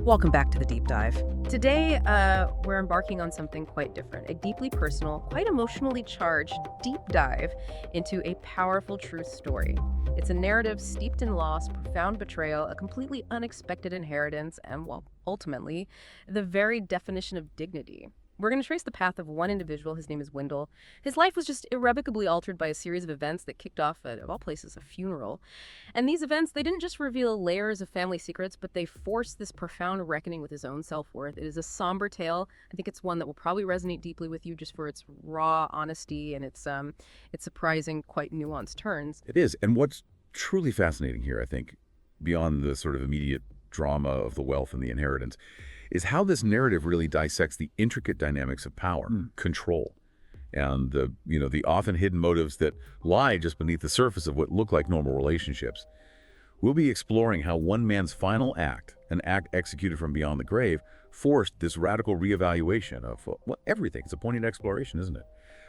Welcome back to the deep dive. Today, we're embarking on something quite different, a deeply personal, quite emotionally charged deep dive into a powerful true story. It's a narrative steeped in loss, profound betrayal, a completely unexpected inheritance, and, well, ultimately, the very definition of dignity. We're going to trace the path of one individual. His name is Wendell. His life was just irrevocably altered by a series of events that kicked off at, of all places, a funeral. And these events, they didn't just reveal layers of family secrets, but they forced this profound reckoning with his own self-worth. It is a somber tale. I think it's one that will probably resonate deeply with you just for its raw honesty and its surprising, quite nuanced turns. It is. And what's truly fascinating here, I think, beyond the sort of immediate drama of the wealth and the inheritance, is how this narrative really dissects the intricate dynamics of power, control, and the often hidden motives that lie just beneath the surface of what look like normal relationships. We'll be exploring how one man's final act, an act executed from beyond the grave, forced this radical reevaluation of everything. It's a poignant exploration, isn't it?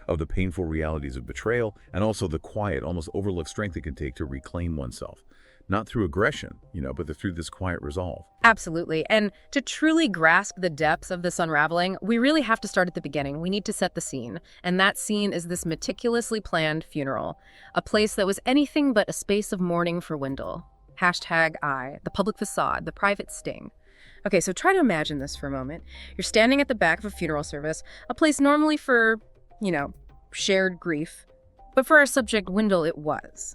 Of the painful realities of betrayal and also the quiet, almost overlooked strength it can take to reclaim oneself. Not through aggression, but through this quiet resolve. Absolutely. And to truly grasp the depths of this unraveling, we really have to start at the beginning. We need to set the scene. And that scene is this meticulously planned funeral, a place that was anything but a space of mourning for Wendell. #I, the public facade, the private sting. Okay, so try to imagine this for a moment. You're standing at the back of a funeral service, a place normally for, shared grief. But for our subject, Wendell, it was.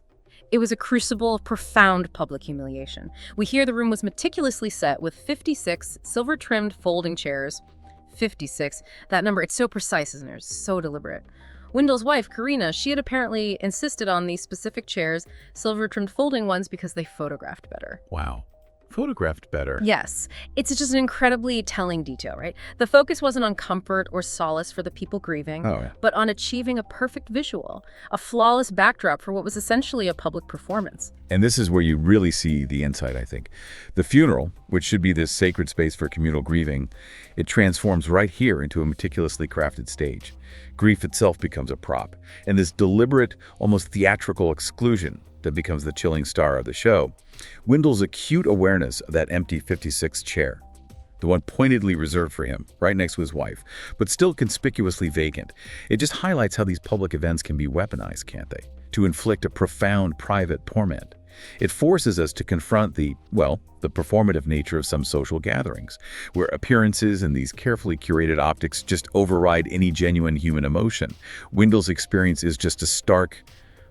It was a crucible of profound public humiliation. We hear the room was meticulously set with 56 silver-trimmed folding chairs. 56. That number, it's so precise, isn't it? It's so deliberate. Wendell's wife, Karina, she had apparently insisted on these specific chairs, silver-trimmed folding ones, because they photographed better. Wow. Photographed better. Yes. It's just an incredibly telling detail, right? The focus wasn't on comfort or solace for the people grieving, but on achieving a perfect visual, a flawless backdrop for what was essentially a public performance. And this is where you really see the insight, I think. The funeral, which should be this sacred space for communal grieving, it transforms right here into a meticulously crafted stage. Grief itself becomes a prop, and this deliberate, almost theatrical exclusion that becomes the chilling star of the show. Wendell's acute awareness of that empty 56th chair, the one pointedly reserved for him, right next to his wife, but still conspicuously vacant. It just highlights how these public events can be weaponized, can't they? To inflict a profound private torment. It forces us to confront the performative nature of some social gatherings, where appearances and these carefully curated optics just override any genuine human emotion. Wendell's experience is just a stark,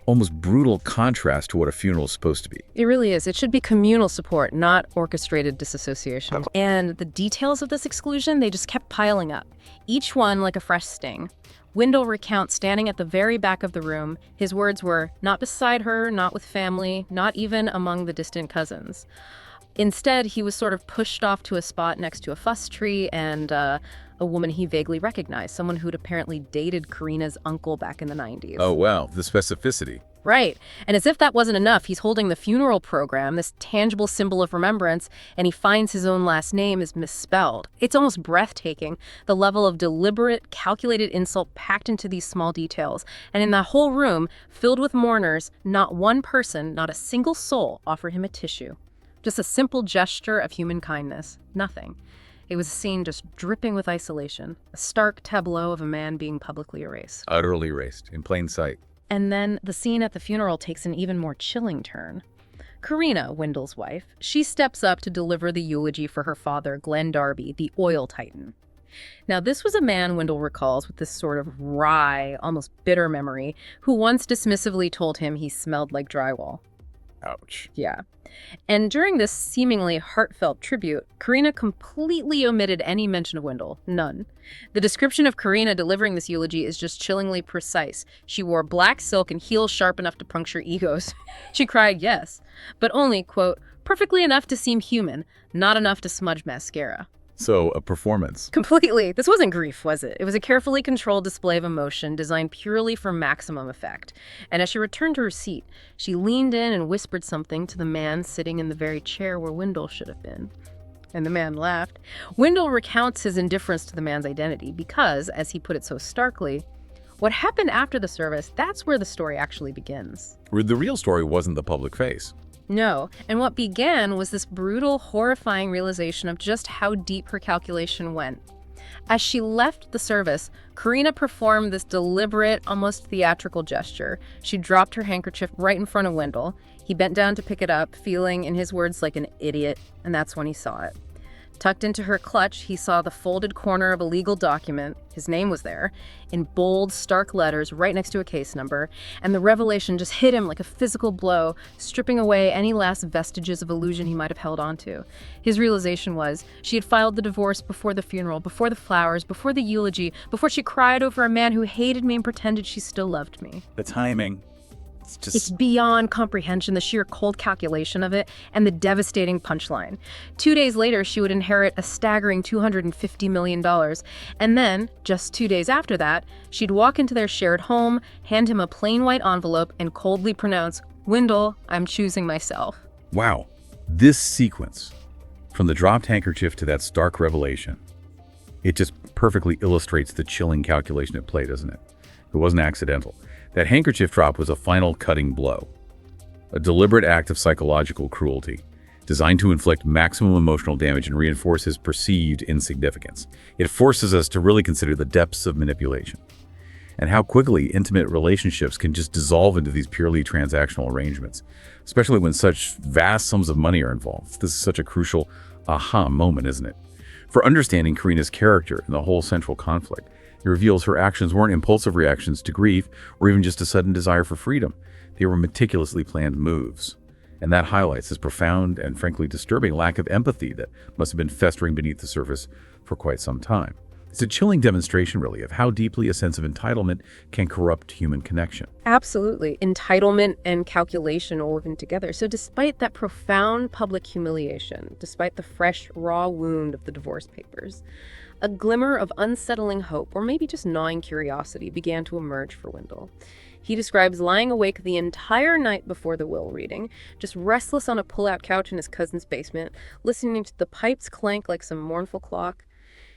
almost brutal contrast to what a funeral is supposed to be. It really is. It should be communal support, not orchestrated disassociation. And the details of this exclusion, they just kept piling up, each one like a fresh sting. Wendell recounts standing at the very back of the room. His words were, not beside her, not with family, not even among the distant cousins. Instead, he was sort of pushed off to a spot next to a fuss tree and a woman he vaguely recognized, someone who'd apparently dated Karina's uncle back in the 90s. Oh, wow. The specificity. Right. And as if that wasn't enough, he's holding the funeral program, this tangible symbol of remembrance, and he finds his own last name is misspelled. It's almost breathtaking, the level of deliberate, calculated insult packed into these small details. And in that whole room, filled with mourners, not one person, not a single soul offered him a tissue. Just a simple gesture of human kindness. Nothing. It was a scene just dripping with isolation, a stark tableau of a man being publicly erased. Utterly erased, in plain sight. And then the scene at the funeral takes an even more chilling turn. Karina, Wendell's wife, she steps up to deliver the eulogy for her father, Darby, the oil titan. Now, this was a man, Wendell recalls, with this sort of wry, almost bitter memory, who once dismissively told him he smelled like drywall. Ouch. Yeah. And during this seemingly heartfelt tribute, Karina completely omitted any mention of Wendell. None. The description of Karina delivering this eulogy is just chillingly precise. She wore black silk and heels sharp enough to puncture egos. She cried, yes, but only, quote, perfectly enough to seem human, not enough to smudge mascara. So, a performance. Completely. This wasn't grief, was it? It was a carefully controlled display of emotion designed purely for maximum effect. And as she returned to her seat, she leaned in and whispered something to the man sitting in the very chair where Wendell should have been. And the man laughed. Wendell recounts his indifference to the man's identity because, as he put it so starkly, what happened after the service, that's where the story actually begins. The real story wasn't the public face. No, and what began was this brutal, horrifying realization of just how deep her calculation went. As she left the service, Karina performed this deliberate, almost theatrical gesture. She dropped her handkerchief right in front of Wendell. He bent down to pick it up, feeling, in his words, like an idiot, and that's when he saw it. Tucked into her clutch, he saw the folded corner of a legal document. His name was there, in bold, stark letters right next to a case number, and the revelation just hit him like a physical blow, stripping away any last vestiges of illusion he might have held onto. His realization was she had filed the divorce before the funeral, before the flowers, before the eulogy, before she cried over a man who hated me and pretended she still loved me. The timing. It's beyond comprehension, the sheer cold calculation of it, and the devastating punchline. 2 days later, she would inherit a staggering $250 million. And then, just 2 days after that, she'd walk into their shared home, hand him a plain white envelope, and coldly pronounce, "Wendell, I'm choosing myself." Wow. This sequence, from the dropped handkerchief to that stark revelation, it just perfectly illustrates the chilling calculation at play, doesn't it? It wasn't accidental. That handkerchief drop was a final cutting blow, a deliberate act of psychological cruelty, designed to inflict maximum emotional damage and reinforce his perceived insignificance. It forces us to really consider the depths of manipulation and how quickly intimate relationships can just dissolve into these purely transactional arrangements, especially when such vast sums of money are involved. This is such a crucial aha moment, isn't it? For understanding Karina's character and the whole central conflict, it reveals her actions weren't impulsive reactions to grief or even just a sudden desire for freedom. They were meticulously planned moves. And that highlights this profound and frankly disturbing lack of empathy that must have been festering beneath the surface for quite some time. It's a chilling demonstration, really, of how deeply a sense of entitlement can corrupt human connection. Absolutely. Entitlement and calculation woven together. So despite that profound public humiliation, despite the fresh, raw wound of the divorce papers, a glimmer of unsettling hope, or maybe just gnawing curiosity, began to emerge for Wendell. He describes lying awake the entire night before the will reading, just restless on a pull-out couch in his cousin's basement, listening to the pipes clank like some mournful clock.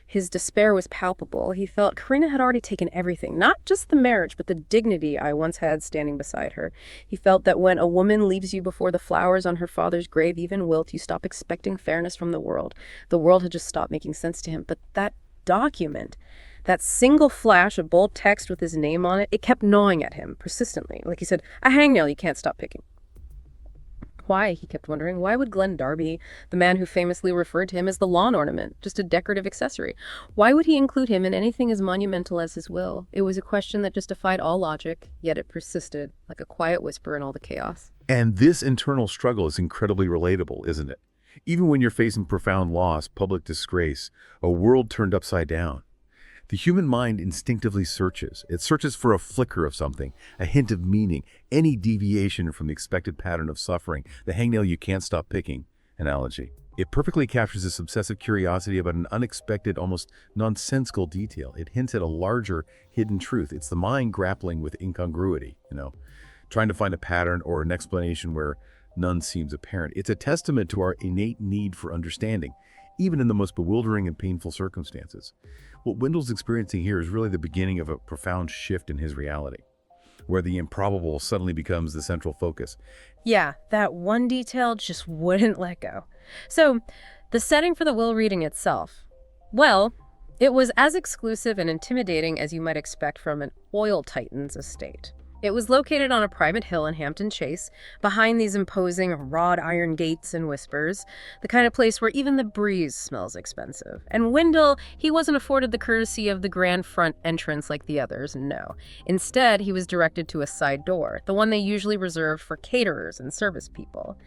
His despair was palpable. He felt Karina had already taken everything, not just the marriage, but the dignity I once had standing beside her. He felt that when a woman leaves you before the flowers on her father's grave even wilt, you stop expecting fairness from the world. The world had just stopped making sense to him. But that document, that single flash of bold text with his name on it, it kept gnawing at him persistently. Like he said, a hangnail you can't stop picking. Why, he kept wondering, why would Glenn Darby, the man who famously referred to him as the lawn ornament, just a decorative accessory, why would he include him in anything as monumental as his will? It was a question that just defied all logic, yet it persisted, like a quiet whisper in all the chaos. And this internal struggle is incredibly relatable, isn't it? Even when you're facing profound loss, public disgrace, a world turned upside down, the human mind instinctively searches. It searches for a flicker of something, a hint of meaning, any deviation from the expected pattern of suffering, the hangnail you can't stop picking analogy. It perfectly captures this obsessive curiosity about an unexpected, almost nonsensical detail. It hints at a larger, hidden truth. It's the mind grappling with incongruity, trying to find a pattern or an explanation where none seems apparent. It's a testament to our innate need for understanding, even in the most bewildering and painful circumstances. What Wendell's experiencing here is really the beginning of a profound shift in his reality, where the improbable suddenly becomes the central focus. Yeah, that one detail just wouldn't let go. So, the setting for the will reading itself, well, it was as exclusive and intimidating as you might expect from an oil titan's estate. It was located on a private hill in Hampton Chase, behind these imposing wrought iron gates and whispers, the kind of place where even the breeze smells expensive. And Wendell, he wasn't afforded the courtesy of the grand front entrance like the others, no. Instead, he was directed to a side door, the one they usually reserved for caterers and service people.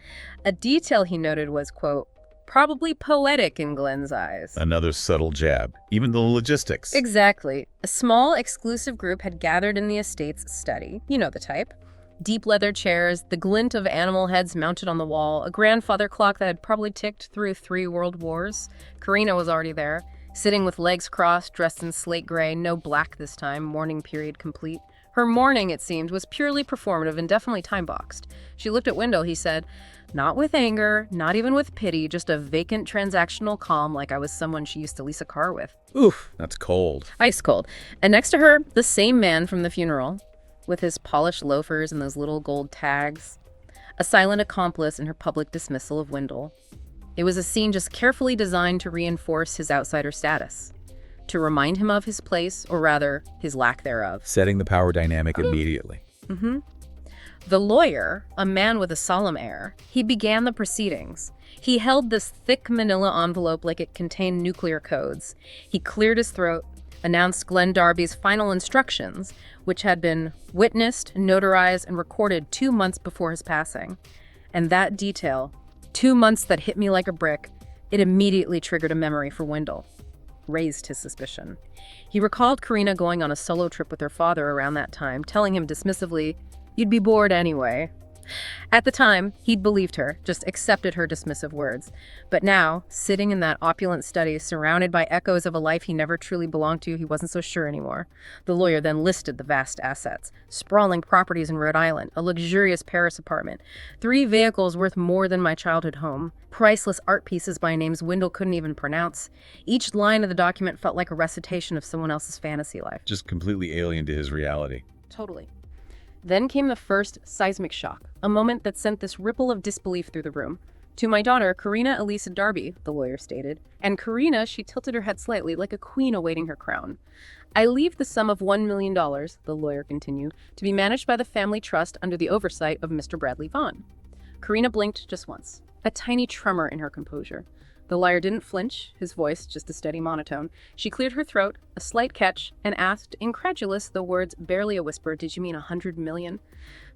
A detail he noted was, quote, probably poetic in Glenn's eyes. Another subtle jab, even the logistics. Exactly. A small, exclusive group had gathered in the estate's study. You know the type. Deep leather chairs, the glint of animal heads mounted on the wall, a grandfather clock that had probably ticked through 3 world wars. Karina was already there, sitting with legs crossed, dressed in slate gray, no black this time, mourning period complete. Her mourning, it seemed, was purely performative and definitely time-boxed. She looked at Wendell, he said, not with anger, not even with pity, just a vacant transactional calm like I was someone she used to lease a car with. Oof, that's cold. Ice cold. And next to her, the same man from the funeral, with his polished loafers and those little gold tags. a silent accomplice in her public dismissal of Wendell. It was a scene just carefully designed to reinforce his outsider status, to remind him of his place, or rather, his lack thereof. Setting the power dynamic immediately. The lawyer, a man with a solemn air, he began the proceedings. He held this thick manila envelope like it contained nuclear codes. He cleared his throat, announced Glenn Darby's final instructions, which had been witnessed, notarized, and recorded 2 months before his passing. And that detail, 2 months that hit me like a brick, it immediately triggered a memory for Wendell, raised his suspicion. He recalled Karina going on a solo trip with her father around that time, telling him dismissively, "You'd be bored anyway." At the time, he'd believed her, just accepted her dismissive words. But now, sitting in that opulent study, surrounded by echoes of a life he never truly belonged to, he wasn't so sure anymore. The lawyer then listed the vast assets: sprawling properties in Rhode Island, a luxurious Paris apartment, 3 vehicles worth more than my childhood home, priceless art pieces by names Wendell couldn't even pronounce. Each line of the document felt like a recitation of someone else's fantasy life. Just completely alien to his reality. Totally. Then came the first seismic shock, a moment that sent this ripple of disbelief through the room. "To my daughter, Karina Elisa Darby," the lawyer stated. And Karina, she tilted her head slightly, like a queen awaiting her crown. "I leave the sum of $1 million, the lawyer continued, to be managed by the family trust under the oversight of Mr. Bradley Vaughn." Karina blinked just once, a tiny tremor in her composure. The lawyer didn't flinch, his voice just a steady monotone. She cleared her throat, a slight catch, and asked, incredulous, the words barely a whisper, "Did you mean 100 million?"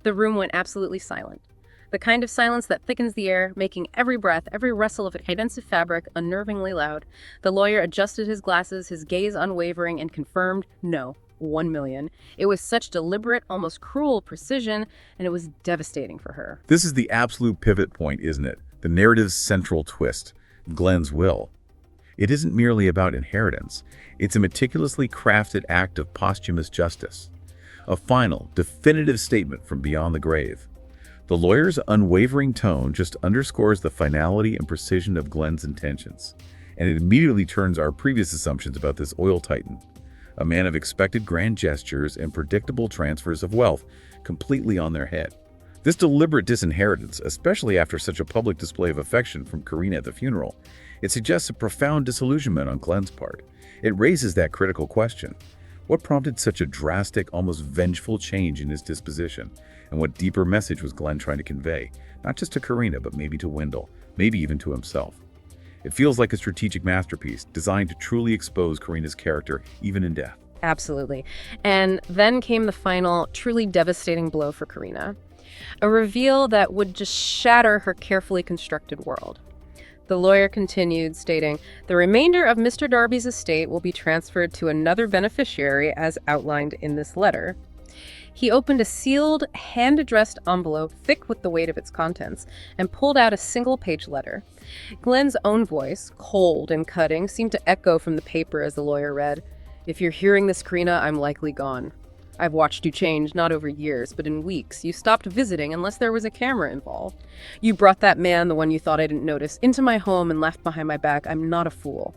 The room went absolutely silent. The kind of silence that thickens the air, making every breath, every rustle of expensive fabric unnervingly loud. The lawyer adjusted his glasses, his gaze unwavering, and confirmed, no, 1 million. It was such deliberate, almost cruel precision, and it was devastating for her. This is the absolute pivot point, isn't it? The narrative's central twist. Glenn's will. It isn't merely about inheritance. It's a meticulously crafted act of posthumous justice. A final, definitive statement from beyond the grave. The lawyer's unwavering tone just underscores the finality and precision of Glenn's intentions, and it immediately turns our previous assumptions about this oil titan, a man of expected grand gestures and predictable transfers of wealth, completely on their head. This deliberate disinheritance, especially after such a public display of affection from Karina at the funeral, it suggests a profound disillusionment on Glenn's part. It raises that critical question. What prompted such a drastic, almost vengeful change in his disposition? And what deeper message was Glenn trying to convey? Not just to Karina, but maybe to Wendell, maybe even to himself. It feels like a strategic masterpiece, designed to truly expose Karina's character, even in death. Absolutely. And then came the final, truly devastating blow for Karina. A reveal that would just shatter her carefully constructed world. The lawyer continued, stating, "The remainder of Mr. Darby's estate will be transferred to another beneficiary as outlined in this letter." He opened a sealed, hand-addressed envelope thick with the weight of its contents and pulled out a single-page letter. Glenn's own voice, cold and cutting, seemed to echo from the paper as the lawyer read, "If you're hearing this, Karina, I'm likely gone. I've watched you change, not over years, but in weeks. You stopped visiting unless there was a camera involved. You brought that man, the one you thought I didn't notice, into my home and left behind my back. I'm not a fool.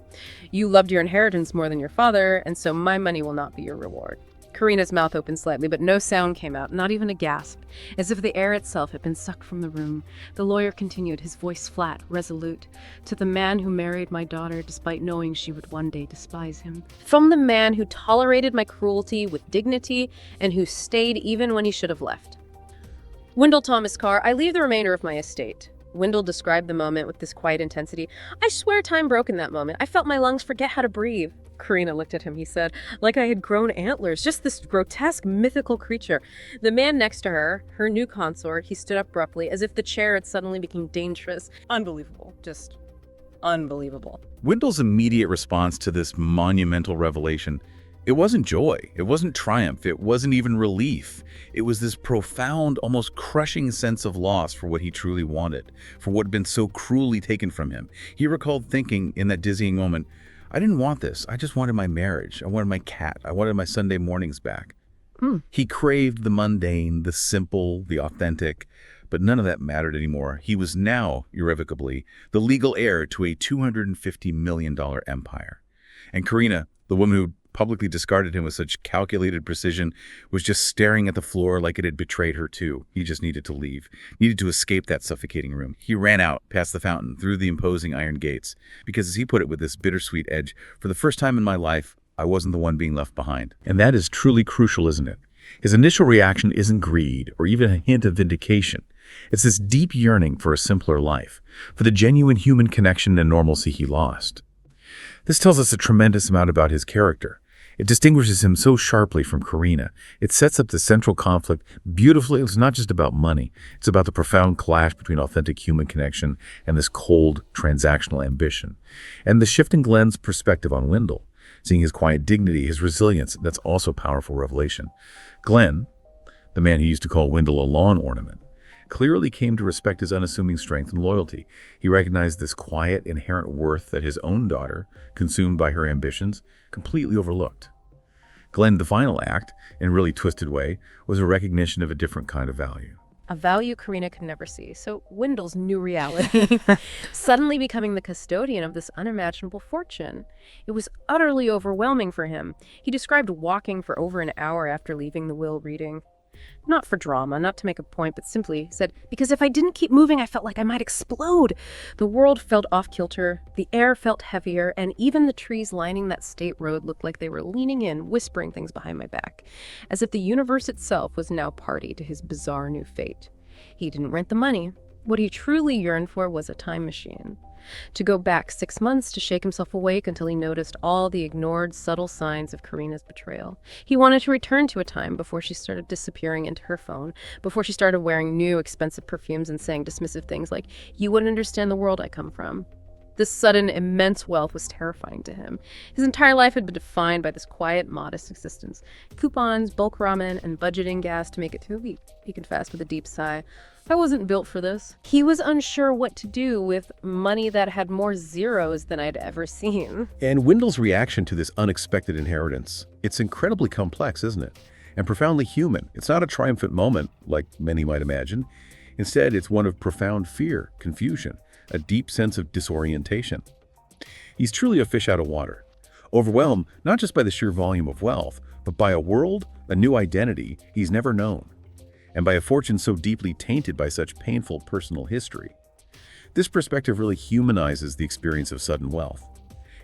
You loved your inheritance more than your father, and so my money will not be your reward." Karina's mouth opened slightly, but no sound came out, not even a gasp, as if the air itself had been sucked from the room. The lawyer continued, his voice flat, resolute. "To the man who married my daughter despite knowing she would one day despise him. From the man who tolerated my cruelty with dignity and who stayed even when he should have left. Wendell Thomas Carr, I leave the remainder of my estate." Wendell described the moment with this quiet intensity. "I swear time broke in that moment. I felt my lungs forget how to breathe." Karina looked at him, he said, like I had grown antlers, just this grotesque, mythical creature. The man next to her, her new consort, he stood up abruptly, as if the chair had suddenly become dangerous. Unbelievable. Just unbelievable. Wendell's immediate response to this monumental revelation, it wasn't joy, it wasn't triumph, it wasn't even relief. It was this profound, almost crushing sense of loss for what he truly wanted, for what had been so cruelly taken from him. He recalled thinking in that dizzying moment, I didn't want this. I just wanted my marriage. I wanted my cat. I wanted my Sunday mornings back. He craved the mundane, the simple, the authentic, but none of that mattered anymore. He was now, irrevocably, the legal heir to a $250 million empire. And Karina, the woman who publicly discarded him with such calculated precision, was just staring at the floor like it had betrayed her too. He just needed to leave, needed to escape that suffocating room. He ran out, past the fountain, through the imposing iron gates, because as he put it with this bittersweet edge, for the first time in my life, I wasn't the one being left behind. And that is truly crucial, isn't it? His initial reaction isn't greed or even a hint of vindication. It's this deep yearning for a simpler life, for the genuine human connection and normalcy he lost. This tells us a tremendous amount about his character. It distinguishes him so sharply from Karina. It sets up the central conflict beautifully. It's not just about money. It's about the profound clash between authentic human connection and this cold, transactional ambition. And the shift in Glenn's perspective on Wendell, seeing his quiet dignity, his resilience, that's also a powerful revelation. Glenn, the man he used to call Wendell a lawn ornament, clearly came to respect his unassuming strength and loyalty. He recognized this quiet, inherent worth that his own daughter, consumed by her ambitions, completely overlooked. Glenn, the final act, in a really twisted way, was a recognition of a different kind of value. A value Karina could never see. So Wendell's new reality, suddenly becoming the custodian of this unimaginable fortune. It was utterly overwhelming for him. He described walking for over an hour after leaving the will reading. Not for drama, not to make a point, but simply said, because if I didn't keep moving, I felt like I might explode. The world felt off-kilter, the air felt heavier, and even the trees lining that state road looked like they were leaning in, whispering things behind my back, as if the universe itself was now party to his bizarre new fate. He didn't rent the money. What he truly yearned for was a time machine. To go back 6 months to shake himself awake until he noticed all the ignored, subtle signs of Karina's betrayal. He wanted to return to a time before she started disappearing into her phone, before she started wearing new, expensive perfumes and saying dismissive things like, "You wouldn't understand the world I come from." This sudden, immense wealth was terrifying to him. His entire life had been defined by this quiet, modest existence. Coupons, bulk ramen, and budgeting gas to make it through a week, he confessed with a deep sigh. I wasn't built for this. He was unsure what to do with money that had more zeros than I'd ever seen. And Wendell's reaction to this unexpected inheritance, it's incredibly complex, isn't it? And profoundly human. It's not a triumphant moment, like many might imagine. Instead, it's one of profound fear, confusion, a deep sense of disorientation. He's truly a fish out of water, overwhelmed not just by the sheer volume of wealth, but by a world, a new identity he's never known, and by a fortune so deeply tainted by such painful personal history. This perspective really humanizes the experience of sudden wealth.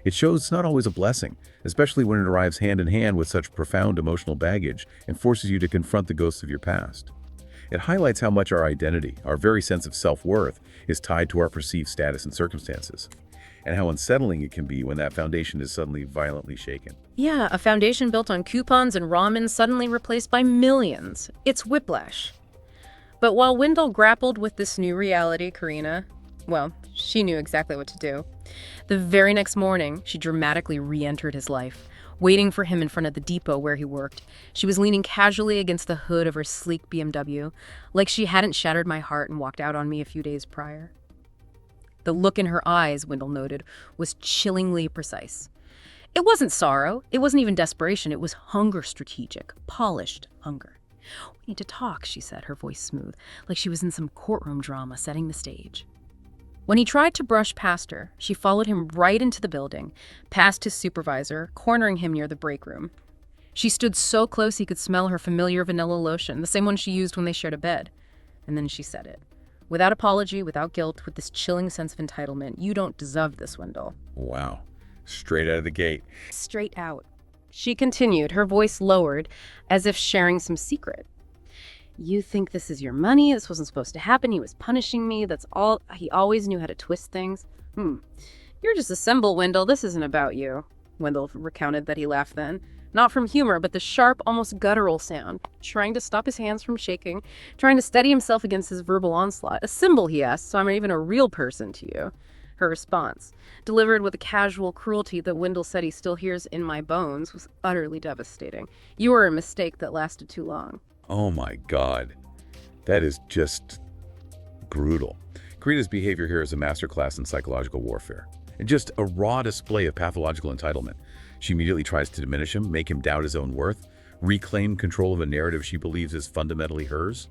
It shows it's not always a blessing, especially when it arrives hand in hand with such profound emotional baggage and forces you to confront the ghosts of your past. It highlights how much our identity, our very sense of self-worth, is tied to our perceived status and circumstances, and how unsettling it can be when that foundation is suddenly violently shaken. Yeah, a foundation built on coupons and ramen suddenly replaced by millions. It's whiplash. But while Wendell grappled with this new reality, Karina, well, she knew exactly what to do. The very next morning, she dramatically re-entered his life, waiting for him in front of the depot where he worked. She was leaning casually against the hood of her sleek BMW, like she hadn't shattered my heart and walked out on me a few days prior. The look in her eyes, Wendell noted, was chillingly precise. It wasn't sorrow. It wasn't even desperation. It was hunger, strategic, polished hunger. "We need to talk," she said, her voice smooth, like she was in some courtroom drama setting the stage. When he tried to brush past her, she followed him right into the building, past his supervisor, cornering him near the break room. She stood so close he could smell her familiar vanilla lotion, the same one she used when they shared a bed. And then she said it. Without apology, without guilt, with this chilling sense of entitlement. "You don't deserve this, Wendell." Wow. Straight out of the gate. Straight out. She continued, her voice lowered, as if sharing some secret. "You think this is your money? This wasn't supposed to happen. He was punishing me. That's all. He always knew how to twist things." You're just a symbol, Wendell. This isn't about you." Wendell recounted that he laughed then. Not from humor, but the sharp, almost guttural sound, trying to stop his hands from shaking, trying to steady himself against his verbal onslaught. "A symbol," he asked, "so I'm not even a real person to you." Her response, delivered with a casual cruelty that Wendell said he still hears in my bones, was utterly devastating. "You were a mistake that lasted too long." Oh my God. That is just brutal. Karina's behavior here is a masterclass in psychological warfare, and just a raw display of pathological entitlement. She immediately tries to diminish him, make him doubt his own worth, reclaim control of a narrative she believes is fundamentally hers.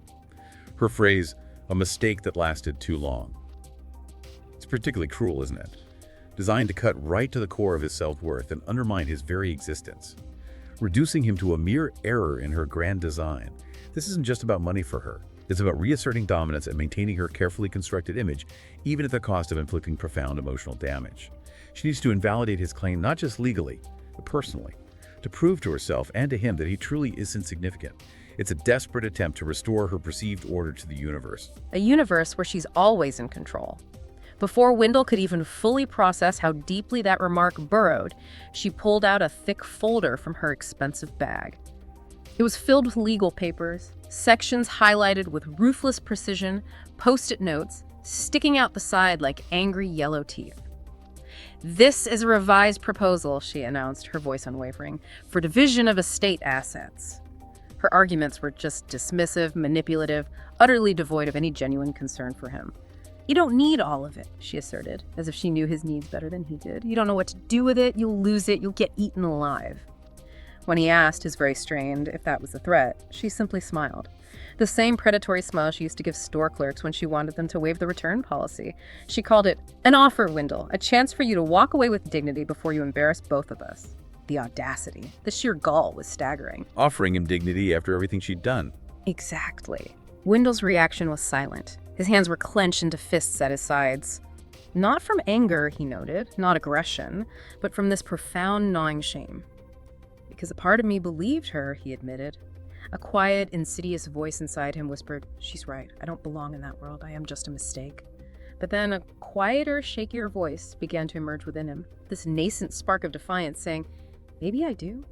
Her phrase, "a mistake that lasted too long." It's particularly cruel, isn't it? Designed to cut right to the core of his self-worth and undermine his very existence. reducing him to a mere error in her grand design. This isn't just about money for her. It's about reasserting dominance and maintaining her carefully constructed image, even at the cost of inflicting profound emotional damage. She needs to invalidate his claim not just legally, but personally, to prove to herself and to him that he truly is insignificant. It's a desperate attempt to restore her perceived order to the universe. A universe where she's always in control. Before Wendell could even fully process how deeply that remark burrowed, she pulled out a thick folder from her expensive bag. It was filled with legal papers, sections highlighted with ruthless precision, post-it notes sticking out the side like angry yellow teeth. "This is a revised proposal," she announced, her voice unwavering, "for division of estate assets." Her arguments were just dismissive, manipulative, utterly devoid of any genuine concern for him. "You don't need all of it," she asserted, as if she knew his needs better than he did. "You don't know what to do with it, you'll lose it, you'll get eaten alive." When he asked, his very strained, if that was a threat, she simply smiled. The same predatory smile she used to give store clerks when she wanted them to waive the return policy. She called it an offer, Wendell, a chance for you to walk away with dignity before you embarrass both of us. The audacity, the sheer gall was staggering. Offering him dignity after everything she'd done. Exactly. Wendell's reaction was silent. His hands were clenched into fists at his sides. Not from anger, he noted, not aggression, but from this profound gnawing shame. "Because a part of me believed her," he admitted. A quiet, insidious voice inside him whispered, "She's right. I don't belong in that world. I am just a mistake." But then a quieter, shakier voice began to emerge within him, this nascent spark of defiance saying, "Maybe I do.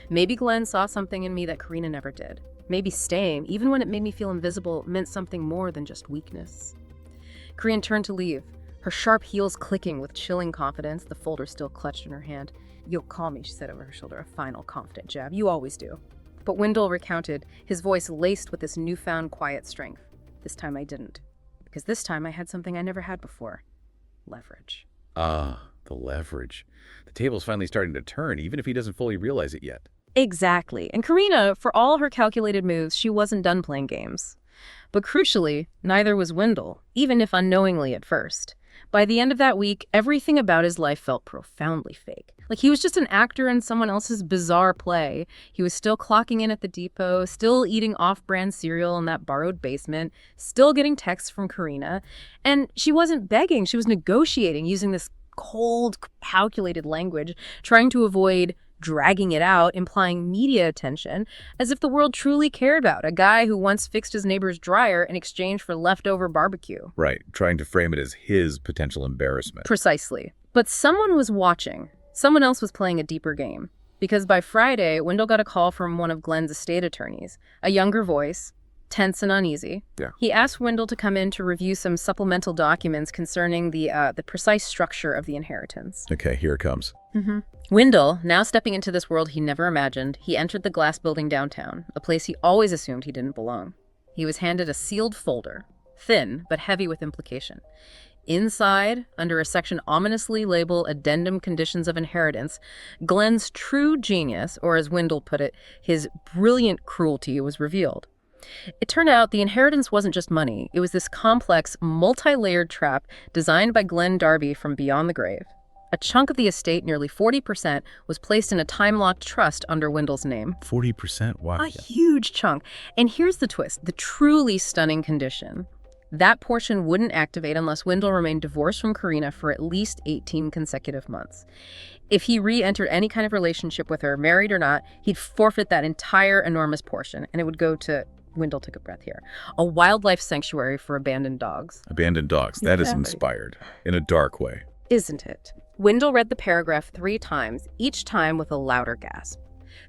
Maybe Glenn saw something in me that Karina never did. Maybe staying, even when it made me feel invisible, meant something more than just weakness." Karina turned to leave, her sharp heels clicking with chilling confidence, the folder still clutched in her hand. "You'll call me," she said over her shoulder, a final, confident jab. "You always do." But Wendell recounted, his voice laced with this newfound quiet strength. "This time I didn't. Because this time I had something I never had before. Leverage." Ah, the leverage. The table's finally starting to turn, even if he doesn't fully realize it yet. Exactly. And Karina, for all her calculated moves, she wasn't done playing games. But crucially, neither was Wendell, even if unknowingly at first. By the end of that week, everything about his life felt profoundly fake. Like he was just an actor in someone else's bizarre play. He was still clocking in at the depot, still eating off-brand cereal in that borrowed basement, still getting texts from Karina. And she wasn't begging, she was negotiating using this cold, calculated language, trying to avoid dragging it out, implying media attention, as if the world truly cared about a guy who once fixed his neighbor's dryer in exchange for leftover barbecue. Right, trying to frame it as his potential embarrassment. Precisely. But someone was watching. Someone else was playing a deeper game. Because by Friday, Wendell got a call from one of Glenn's estate attorneys, a younger voice, tense and uneasy. Yeah. He asked Wendell to come in to review some supplemental documents concerning the precise structure of the inheritance. Okay, here it comes. Wendell, now stepping into this world he never imagined, he entered the glass building downtown, a place he always assumed he didn't belong. He was handed a sealed folder, thin but heavy with implication. Inside, under a section ominously labeled Addendum Conditions of Inheritance, Glenn's true genius, or as Wendell put it, his brilliant cruelty, was revealed. It turned out the inheritance wasn't just money. It was this complex, multi-layered trap designed by Glenn Darby from beyond the grave. A chunk of the estate, nearly 40%, was placed in a time-locked trust under Wendell's name. 40%? Wow. A huge chunk. And here's the twist, the truly stunning condition. That portion wouldn't activate unless Wendell remained divorced from Karina for at least 18 consecutive months. If he re-entered any kind of relationship with her, married or not, he'd forfeit that entire enormous portion, and it would go to, Wendell took a breath here, a wildlife sanctuary for abandoned dogs. Abandoned dogs. That is Exactly. inspired. In a dark way. Isn't it? Wendell read the paragraph 3 times, each time with a louder gasp.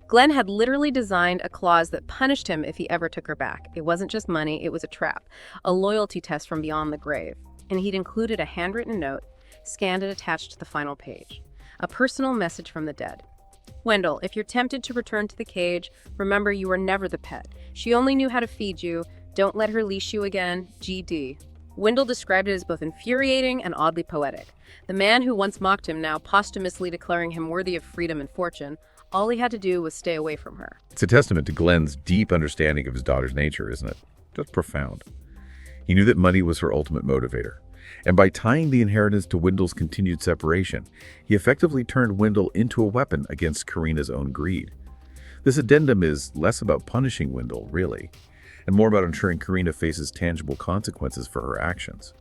Glenn had literally designed a clause that punished him if he ever took her back. It wasn't just money, it was a trap, a loyalty test from beyond the grave. And he'd included a handwritten note, scanned and attached to the final page. A personal message from the dead. "Wendell, if you're tempted to return to the cage, remember you were never the pet. She only knew how to feed you. Don't let her leash you again. GD." Wendell described it as both infuriating and oddly poetic. The man who once mocked him now posthumously declaring him worthy of freedom and fortune. All he had to do was stay away from her. It's a testament to Glenn's deep understanding of his daughter's nature, isn't it? Just profound. He knew that money was her ultimate motivator. And by tying the inheritance to Wendell's continued separation, he effectively turned Wendell into a weapon against Karina's own greed. This addendum is less about punishing Wendell, really, and more about ensuring Karina faces tangible consequences for her actions.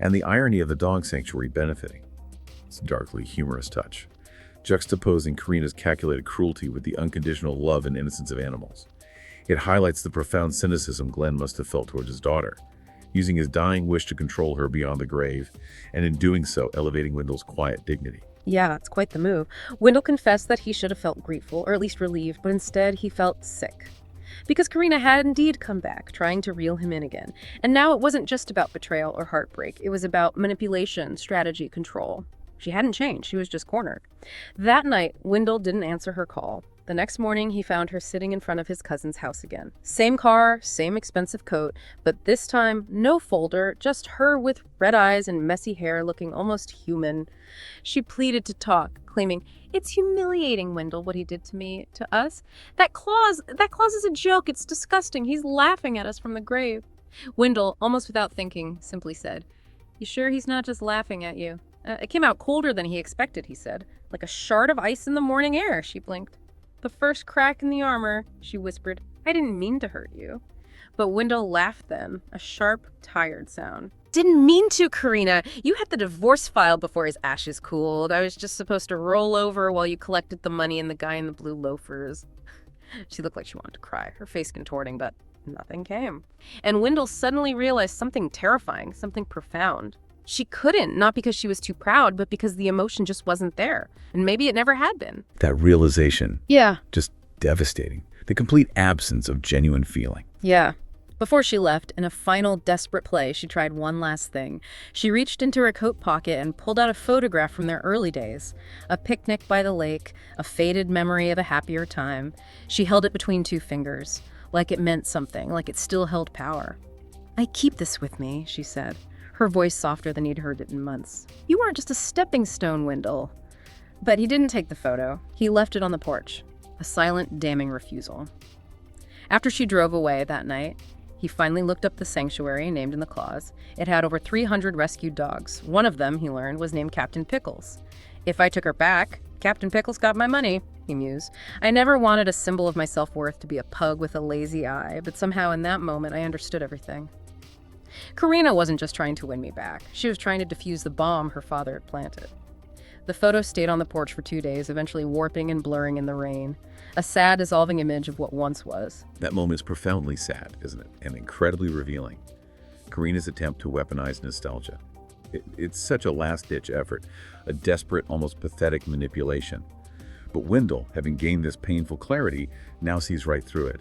And the irony of the dog sanctuary benefiting. It's a darkly humorous touch, juxtaposing Karina's calculated cruelty with the unconditional love and innocence of animals. It highlights the profound cynicism Glenn must have felt towards his daughter, using his dying wish to control her beyond the grave, and in doing so, elevating Wendell's quiet dignity. Yeah, it's quite the move. Wendell confessed that he should have felt grateful, or at least relieved, but instead he felt sick. Because Karina had indeed come back, trying to reel him in again. And now it wasn't just about betrayal or heartbreak. It was about manipulation, strategy, control. She hadn't changed. She was just cornered. That night, Wendell didn't answer her call. The next morning, he found her sitting in front of his cousin's house again. Same car, same expensive coat, but this time, no folder, just her with red eyes and messy hair looking almost human. She pleaded to talk, claiming, "It's humiliating, Wendell, what he did to me, to us. That clause is a joke. It's disgusting. He's laughing at us from the grave." Wendell, almost without thinking, simply said, "You sure he's not just laughing at you?" It came out colder than he expected, he said. "Like a shard of ice in the morning air," she blinked. "The first crack in the armor," she whispered. "I didn't mean to hurt you." But Wendell laughed then, a sharp, tired sound. "Didn't mean to, Karina. You had the divorce filed before his ashes cooled. I was just supposed to roll over while you collected the money and the guy in the blue loafers." She looked like she wanted to cry, her face contorting, but nothing came. And Wendell suddenly realized something terrifying, something profound. She couldn't, not because she was too proud, but because the emotion just wasn't there. And maybe it never had been. That realization. Yeah. Just devastating. The complete absence of genuine feeling. Yeah. Before she left, in a final desperate play, she tried one last thing. She reached into her coat pocket and pulled out a photograph from their early days. A picnic by the lake, a faded memory of a happier time. She held it between two fingers, like it meant something, like it still held power. "I keep this with me," she said, her voice softer than he'd heard it in months. "You aren't just a stepping stone, Wendell." But he didn't take the photo. He left it on the porch, a silent, damning refusal. After she drove away that night, he finally looked up the sanctuary named in the clause. It had over 300 rescued dogs. One of them, he learned, was named Captain Pickles. "If I took her back, Captain Pickles got my money," he mused. "I never wanted a symbol of my self-worth to be a pug with a lazy eye, but somehow in that moment I understood everything. Karina wasn't just trying to win me back. She was trying to defuse the bomb her father had planted." The photo stayed on the porch for 2 days, eventually warping and blurring in the rain. A sad, dissolving image of what once was. That moment is profoundly sad, isn't it? And incredibly revealing. Karina's attempt to weaponize nostalgia. It's such a last-ditch effort, a desperate, almost pathetic manipulation. But Wendell, having gained this painful clarity, now sees right through it.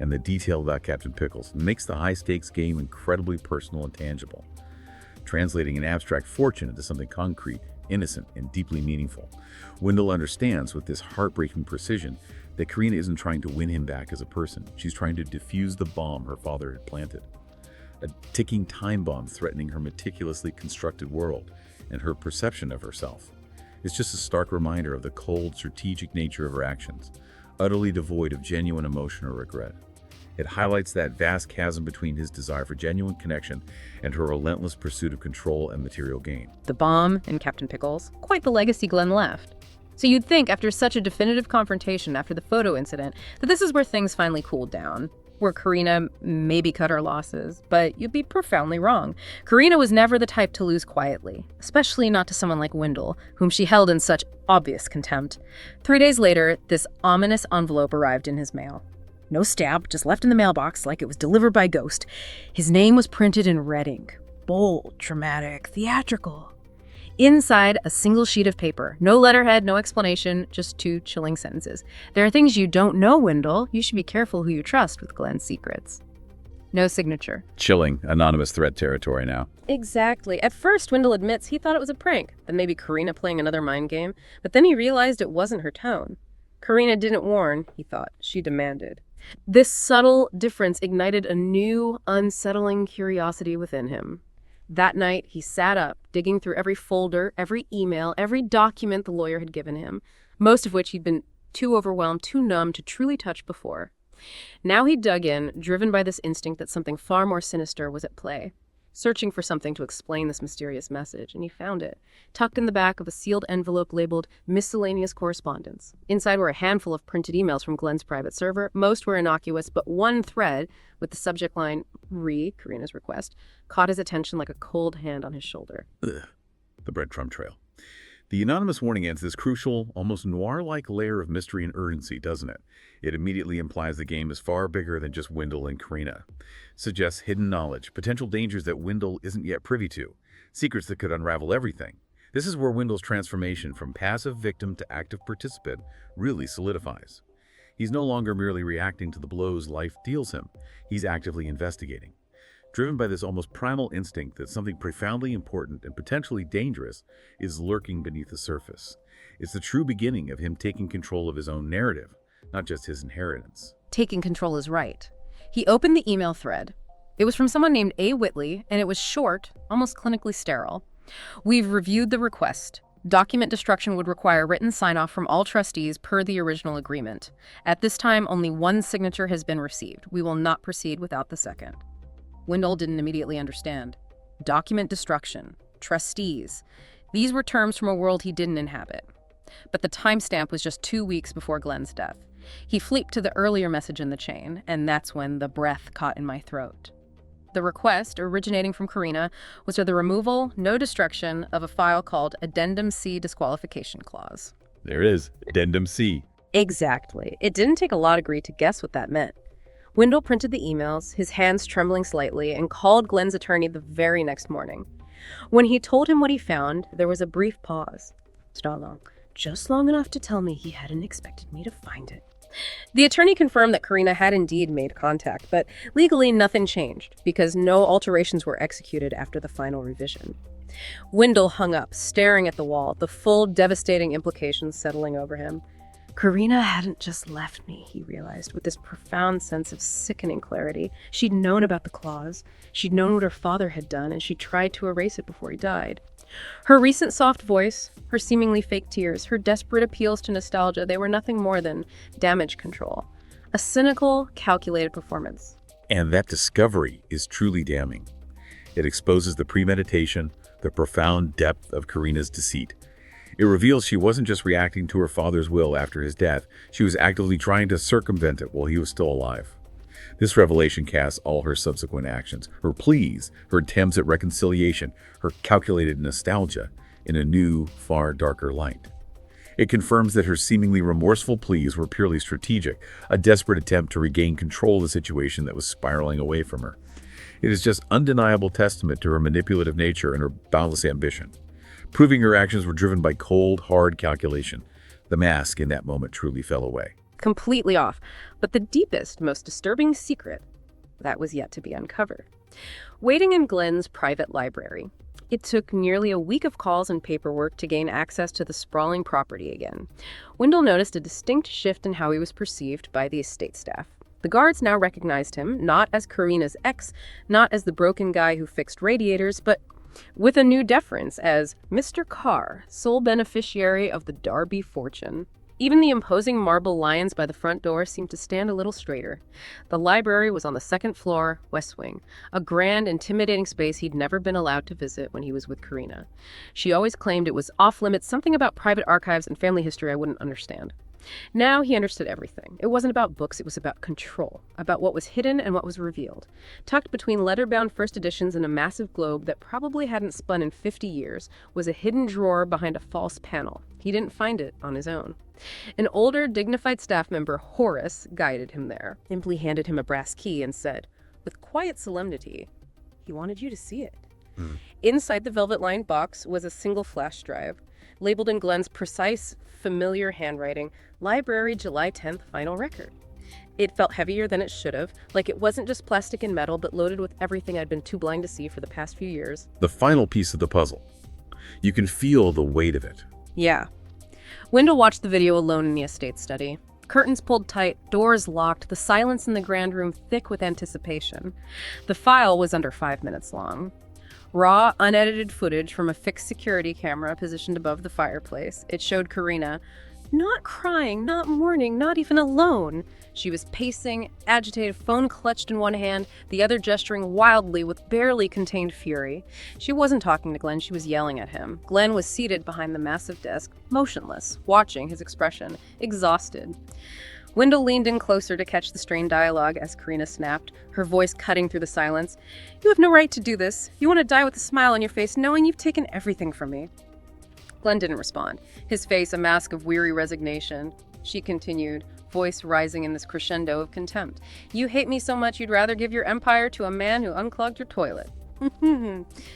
And the detail about Captain Pickles makes the high-stakes game incredibly personal and tangible, translating an abstract fortune into something concrete, innocent, and deeply meaningful. Wendell understands with this heartbreaking precision that Karina isn't trying to win him back as a person. She's trying to defuse the bomb her father had planted. A ticking time bomb threatening her meticulously constructed world and her perception of herself. It's just a stark reminder of the cold, strategic nature of her actions, utterly devoid of genuine emotion or regret. It highlights that vast chasm between his desire for genuine connection and her relentless pursuit of control and material gain. The bomb and Captain Pickles, quite the legacy Glenn left. So you'd think, after such a definitive confrontation after the photo incident, that this is where things finally cooled down, where Karina maybe cut her losses, but you'd be profoundly wrong. Karina was never the type to lose quietly, especially not to someone like Wendell, whom she held in such obvious contempt. 3 days later, this ominous envelope arrived in his mail. No stamp, just left in the mailbox like it was delivered by ghost. His name was printed in red ink. Bold, dramatic, theatrical. Inside, a single sheet of paper. No letterhead, no explanation, just 2 chilling sentences. "There are things you don't know, Wendell. You should be careful who you trust with Glenn's secrets." No signature. Chilling, anonymous threat territory now. Exactly. At first, Wendell admits he thought it was a prank, then maybe Karina playing another mind game, but then he realized it wasn't her tone. Karina didn't warn, he thought. She demanded. This subtle difference ignited a new, unsettling curiosity within him. That night, he sat up, digging through every folder, every email, every document the lawyer had given him, most of which he'd been too overwhelmed, too numb to truly touch before. Now he dug in, driven by this instinct that something far more sinister was at play. searching for something to explain this mysterious message, and he found it, tucked in the back of a sealed envelope labeled Miscellaneous Correspondence. Inside were a handful of printed emails from Glenn's private server. Most were innocuous, but one thread, with the subject line, Karina's request, caught his attention like a cold hand on his shoulder. Ugh, the breadcrumb trail. The anonymous warning adds this crucial, almost noir-like layer of mystery and urgency, doesn't it? It immediately implies the game is far bigger than just Wendell and Karina. Suggests hidden knowledge, potential dangers that Wendell isn't yet privy to, secrets that could unravel everything. This is where Wendell's transformation from passive victim to active participant really solidifies. He's no longer merely reacting to the blows life deals him. He's actively investigating. Driven by this almost primal instinct that something profoundly important and potentially dangerous is lurking beneath the surface. It's the true beginning of him taking control of his own narrative, not just his inheritance. Taking control is right. He opened the email thread. It was from someone named A. Whitley, and it was short, almost clinically sterile. We've reviewed the request. Document destruction would require written sign-off from all trustees per the original agreement. At this time, only one signature has been received. We will not proceed without the second. Wendell didn't immediately understand. Document destruction, trustees. These were terms from a world he didn't inhabit. But the timestamp was just 2 weeks before Glenn's death. He flipped to the earlier message in the chain, and that's when the breath caught in my throat. The request, originating from Karina, was for the removal, no destruction, of a file called Addendum C Disqualification Clause. There it is, Addendum C. Exactly. It didn't take a law degree to guess what that meant. Wendell printed the emails, his hands trembling slightly, and called Glenn's attorney the very next morning. When he told him what he found, there was a brief pause. Not long. Just long enough to tell me he hadn't expected me to find it. The attorney confirmed that Karina had indeed made contact, but legally nothing changed because no alterations were executed after the final revision. Wendell hung up, staring at the wall, the full devastating implications settling over him. Karina hadn't just left me, he realized, with this profound sense of sickening clarity. She'd known about the clause, she'd known what her father had done, and she tried to erase it before he died. Her recent soft voice, her seemingly fake tears, her desperate appeals to nostalgia, they were nothing more than damage control. A cynical, calculated performance. And that discovery is truly damning. It exposes the premeditation, the profound depth of Karina's deceit. It reveals she wasn't just reacting to her father's will after his death, she was actively trying to circumvent it while he was still alive. This revelation casts all her subsequent actions, her pleas, her attempts at reconciliation, her calculated nostalgia, in a new, far darker light. It confirms that her seemingly remorseful pleas were purely strategic, a desperate attempt to regain control of the situation that was spiraling away from her. It is just undeniable testament to her manipulative nature and her boundless ambition, proving her actions were driven by cold, hard calculation. The mask in that moment truly fell away. Completely off. But the deepest, most disturbing secret, that was yet to be uncovered. Waiting in Glenn's private library, it took nearly a week of calls and paperwork to gain access to the sprawling property again. Wendell noticed a distinct shift in how he was perceived by the estate staff. The guards now recognized him, not as Karina's ex, not as the broken guy who fixed radiators, but with a new deference as Mr. Carr, sole beneficiary of the Darby fortune. Even the imposing marble lions by the front door seemed to stand a little straighter. The library was on the second floor, west wing, a grand, intimidating space he'd never been allowed to visit when he was with Karina. She always claimed it was off-limits, something about private archives and family history I wouldn't understand. Now he understood everything. It wasn't about books, it was about control, about what was hidden and what was revealed. Tucked between leather-bound first editions and a massive globe that probably hadn't spun in 50 years was a hidden drawer behind a false panel. He didn't find it on his own. An older, dignified staff member, Horace, guided him there, simply handed him a brass key and said, with quiet solemnity, "He wanted you to see it." Inside the velvet-lined box was a single flash drive, labeled in Glenn's precise, familiar handwriting, Library July 10th Final Record. It felt heavier than it should have, like it wasn't just plastic and metal, but loaded with everything I'd been too blind to see for the past few years. The final piece of the puzzle. You can feel the weight of it. Yeah. Wendell watched the video alone in the estate study. Curtains pulled tight, doors locked, the silence in the grand room thick with anticipation. The file was under 5 minutes long. Raw, unedited footage from a fixed security camera positioned above the fireplace. It showed Karina, Not crying, not mourning, not even alone. She was pacing, agitated, phone clutched in one hand, the other gesturing wildly with barely contained fury. She wasn't talking to Glenn, she was yelling at him. Glenn was seated behind the massive desk, motionless, watching his expression, exhausted. Wendell leaned in closer to catch the strained dialogue as Karina snapped, her voice cutting through the silence. "You have no right to do this. You want to die with a smile on your face, knowing you've taken everything from me." Glenn didn't respond, his face a mask of weary resignation. She continued, voice rising in this crescendo of contempt. "You hate me so much you'd rather give your empire to a man who unclogged your toilet."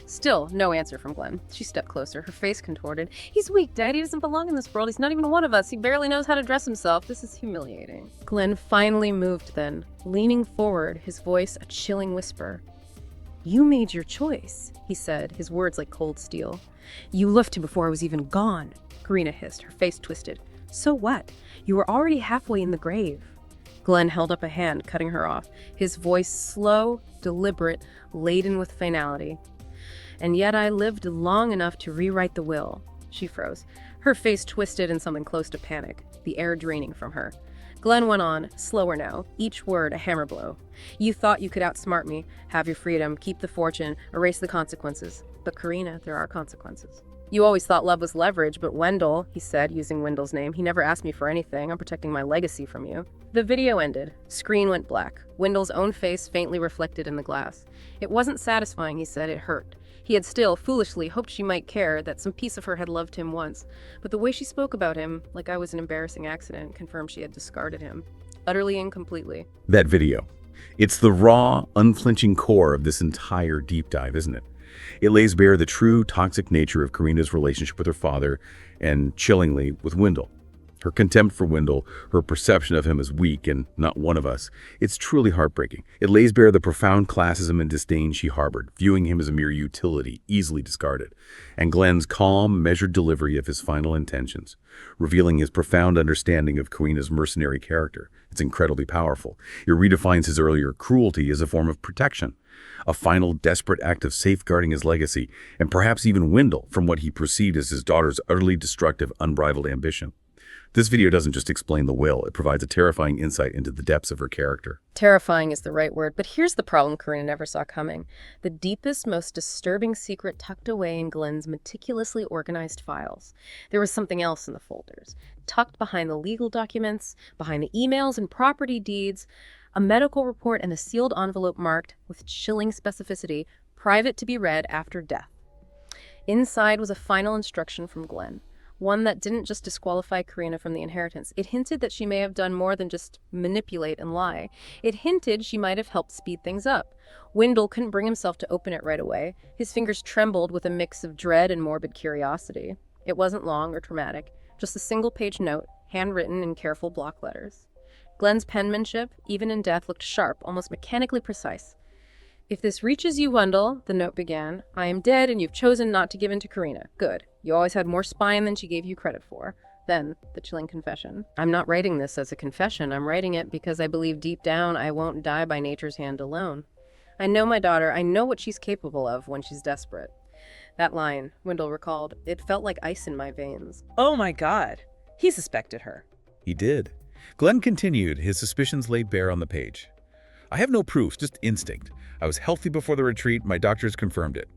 Still, no answer from Glenn. She stepped closer, her face contorted. "He's weak, Dad. He doesn't belong in this world. He's not even one of us. He barely knows how to dress himself. This is humiliating." Glenn finally moved then, leaning forward, his voice a chilling whisper. "You made your choice," he said, his words like cold steel. "You left him before I was even gone," Karina hissed, her face twisted. "So what? You were already halfway in the grave." Glenn held up a hand, cutting her off, his voice slow, deliberate, laden with finality. "And yet I lived long enough to rewrite the will." She froze, her face twisted in something close to panic, the air draining from her. Glenn went on, slower now, each word a hammer blow. "You thought you could outsmart me, have your freedom, keep the fortune, erase the consequences. But Karina, there are consequences. You always thought love was leverage, but Wendell," he said, using Wendell's name, "he never asked me for anything. I'm protecting my legacy from you." The video ended. Screen went black. Wendell's own face faintly reflected in the glass. It wasn't satisfying, he said. It hurt. He had still, foolishly, hoped she might care, that some piece of her had loved him once. But the way she spoke about him, like I was an embarrassing accident, confirmed she had discarded him. Utterly and completely. That video. It's the raw, unflinching core of this entire deep dive, isn't it? It lays bare the true toxic nature of Karina's relationship with her father and, chillingly, with Wendell. Her contempt for Wendell, her perception of him as weak and not one of us, it's truly heartbreaking. It lays bare the profound classism and disdain she harbored, viewing him as a mere utility, easily discarded. And Glenn's calm, measured delivery of his final intentions, revealing his profound understanding of Karina's mercenary character. It's incredibly powerful. It redefines his earlier cruelty as a form of protection, a final desperate act of safeguarding his legacy, and perhaps even Wendell from what he perceived as his daughter's utterly destructive, unbridled ambition. This video doesn't just explain the will, it provides a terrifying insight into the depths of her character. Terrifying is the right word, but here's the problem Karina never saw coming. The deepest, most disturbing secret tucked away in Glenn's meticulously organized files. There was something else in the folders, tucked behind the legal documents, behind the emails and property deeds, a medical report and a sealed envelope marked, with chilling specificity, "Private to be read after death." Inside was a final instruction from Glenn. One that didn't just disqualify Karina from the inheritance. It hinted that she may have done more than just manipulate and lie. It hinted she might have helped speed things up. Wendell couldn't bring himself to open it right away. His fingers trembled with a mix of dread and morbid curiosity. It wasn't long or traumatic, just a single-page note, handwritten in careful block letters. Glenn's penmanship, even in death, looked sharp, almost mechanically precise. "If this reaches you, Wendell," the note began, "I am dead and you've chosen not to give in to Karina. Good. You always had more spine than she gave you credit for." Then, the chilling confession. "I'm not writing this as a confession. I'm writing it because I believe deep down I won't die by nature's hand alone. I know my daughter. I know what she's capable of when she's desperate." That line, Wendell recalled, it felt like ice in my veins. Oh my God. He suspected her. He did. Glenn continued, his suspicions laid bare on the page. "I have no proof, just instinct. I was healthy before the retreat, my doctors confirmed it.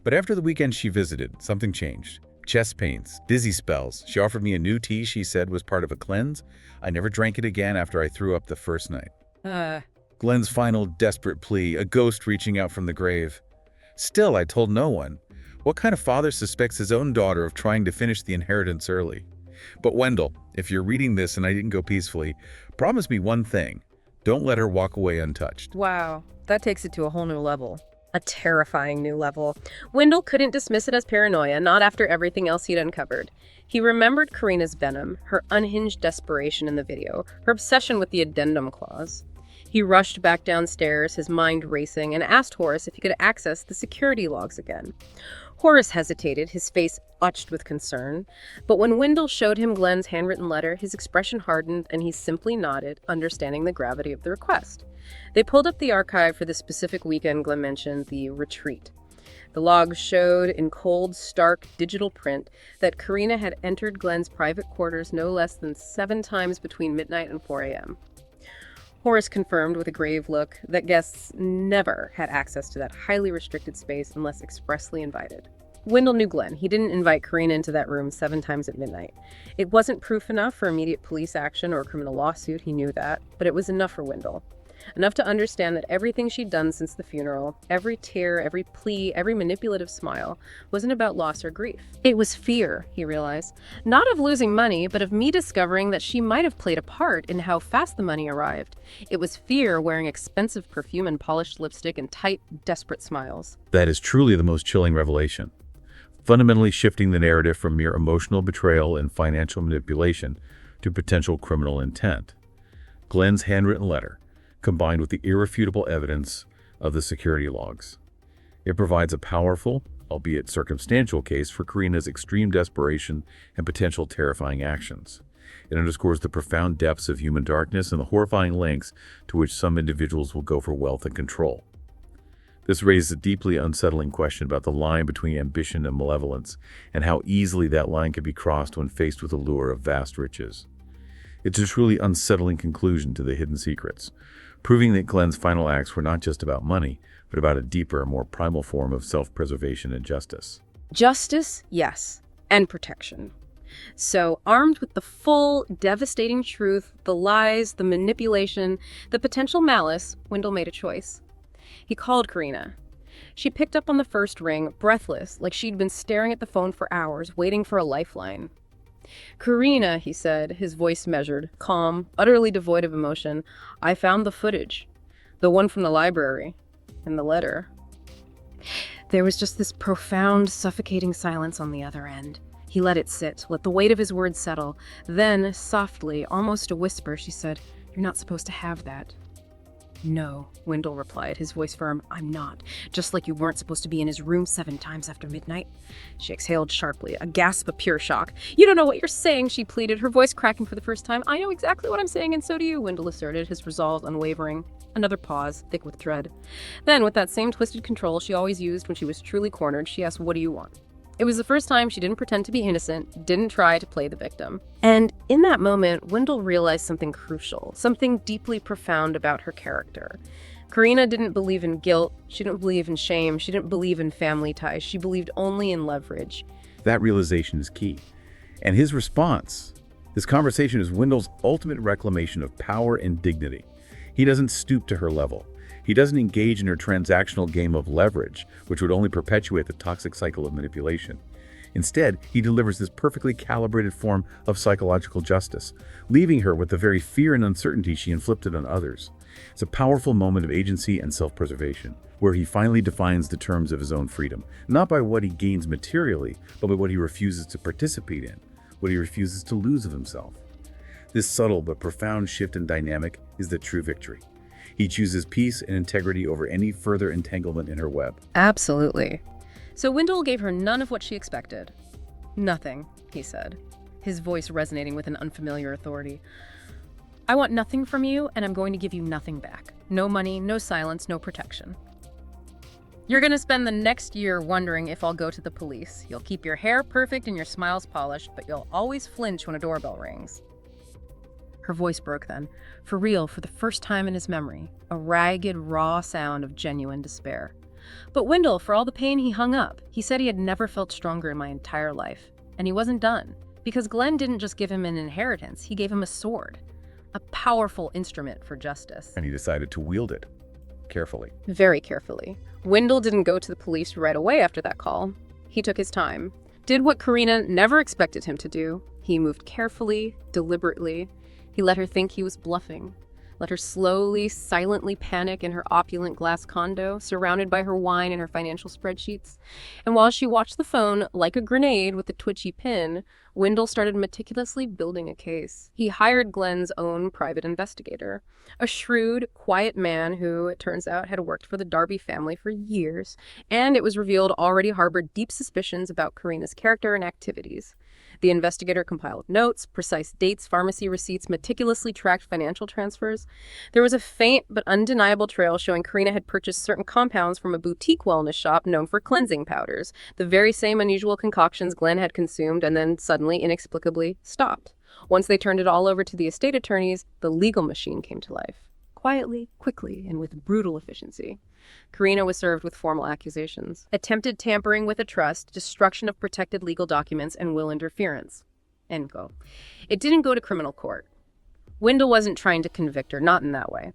But after the weekend she visited, something changed. Chest pains, dizzy spells. She offered me a new tea she said was part of a cleanse. I never drank it again after I threw up the first night." Glenn's final desperate plea, a ghost reaching out from the grave. "Still, I told no one. What kind of father suspects his own daughter of trying to finish the inheritance early? But Wendell, if you're reading this and I didn't go peacefully, promise me one thing. Don't let her walk away untouched." Wow, that takes it to a whole new level. A terrifying new level. Wendell couldn't dismiss it as paranoia, not after everything else he'd uncovered. He remembered Karina's venom, her unhinged desperation in the video, her obsession with the addendum clause. He rushed back downstairs, his mind racing, and asked Horace if he could access the security logs again. Horace hesitated, his face etched with concern. But when Wendell showed him Glenn's handwritten letter, his expression hardened and he simply nodded, understanding the gravity of the request. They pulled up the archive for the specific weekend Glenn mentioned, the retreat. The logs showed in cold, stark digital print that Karina had entered Glenn's private quarters no less than 7 times between midnight and 4 a.m. Horace confirmed with a grave look that guests never had access to that highly restricted space unless expressly invited. Wendell knew Glenn. He didn't invite Karina into that room 7 times at midnight. It wasn't proof enough for immediate police action or a criminal lawsuit, he knew that, but it was enough for Wendell. Enough to understand that everything she'd done since the funeral, every tear, every plea, every manipulative smile, wasn't about loss or grief. It was fear, he realized. Not of losing money, but of me discovering that she might have played a part in how fast the money arrived. It was fear wearing expensive perfume and polished lipstick and tight, desperate smiles. That is truly the most chilling revelation, fundamentally shifting the narrative from mere emotional betrayal and financial manipulation to potential criminal intent. Glenn's handwritten letter, combined with the irrefutable evidence of the security logs. It provides a powerful, albeit circumstantial, case for Karina's extreme desperation and potential terrifying actions. It underscores the profound depths of human darkness and the horrifying lengths to which some individuals will go for wealth and control. This raises a deeply unsettling question about the line between ambition and malevolence, and how easily that line can be crossed when faced with the lure of vast riches. It's a truly unsettling conclusion to the hidden secrets, proving that Glenn's final acts were not just about money, but about a deeper, more primal form of self-preservation and justice. Justice, yes, and protection. So, armed with the full, devastating truth, the lies, the manipulation, the potential malice, Wendell made a choice. He called Karina. She picked up on the first ring, breathless, like she'd been staring at the phone for hours, waiting for a lifeline. "Karina," he said, his voice measured, calm, utterly devoid of emotion, "I found the footage. The one from the library. And the letter." There was just this profound, suffocating silence on the other end. He let it sit, let the weight of his words settle. Then, softly, almost a whisper, she said, "You're not supposed to have that." "No," Wendell replied, his voice firm. "I'm not. Just like you weren't supposed to be in his room 7 times after midnight." She exhaled sharply, a gasp of pure shock. "You don't know what you're saying," she pleaded, her voice cracking for the first time. "I know exactly what I'm saying, and so do you," Wendell asserted, his resolve unwavering. Another pause, thick with dread. Then, with that same twisted control she always used when she was truly cornered, she asked, "What do you want?" It was the first time she didn't pretend to be innocent, didn't try to play the victim. And in that moment, Wendell realized something crucial, something deeply profound about her character. Karina didn't believe in guilt, she didn't believe in shame, she didn't believe in family ties, she believed only in leverage. That realization is key. And his response, this conversation, is Wendell's ultimate reclamation of power and dignity. He doesn't stoop to her level. He doesn't engage in her transactional game of leverage, which would only perpetuate the toxic cycle of manipulation. Instead, he delivers this perfectly calibrated form of psychological justice, leaving her with the very fear and uncertainty she inflicted on others. It's a powerful moment of agency and self-preservation, where he finally defines the terms of his own freedom, not by what he gains materially, but by what he refuses to participate in, what he refuses to lose of himself. This subtle but profound shift in dynamic is the true victory. He chooses peace and integrity over any further entanglement in her web. Absolutely. So Wendell gave her none of what she expected. "Nothing," he said, his voice resonating with an unfamiliar authority. "I want nothing from you, and I'm going to give you nothing back. No money, no silence, no protection. You're going to spend the next year wondering if I'll go to the police. You'll keep your hair perfect and your smiles polished, but you'll always flinch when a doorbell rings." Her voice broke then, for real, for the first time in his memory, a ragged, raw sound of genuine despair. But Wendell, for all the pain, he hung up. He said he had never felt stronger in my entire life. And he wasn't done, because Glenn didn't just give him an inheritance, he gave him a sword, a powerful instrument for justice. And he decided to wield it carefully. Very carefully. Wendell didn't go to the police right away after that call. He took his time, did what Karina never expected him to do. He moved carefully, deliberately. He let her think he was bluffing, let her slowly, silently panic in her opulent glass condo, surrounded by her wine and her financial spreadsheets. And while she watched the phone like a grenade with a twitchy pin, Wendell started meticulously building a case. He hired Glenn's own private investigator, a shrewd, quiet man who, it turns out, had worked for the Darby family for years, and it was revealed already harbored deep suspicions about Karina's character and activities. The investigator compiled notes, precise dates, pharmacy receipts, meticulously tracked financial transfers. There was a faint but undeniable trail showing Karina had purchased certain compounds from a boutique wellness shop known for cleansing powders, the very same unusual concoctions Glenn had consumed and then suddenly, inexplicably, stopped. Once they turned it all over to the estate attorneys, the legal machine came to life. Quietly, quickly, and with brutal efficiency. Karina was served with formal accusations. Attempted tampering with a trust, destruction of protected legal documents, and will interference. End quote. It didn't go to criminal court. Wendell wasn't trying to convict her, not in that way.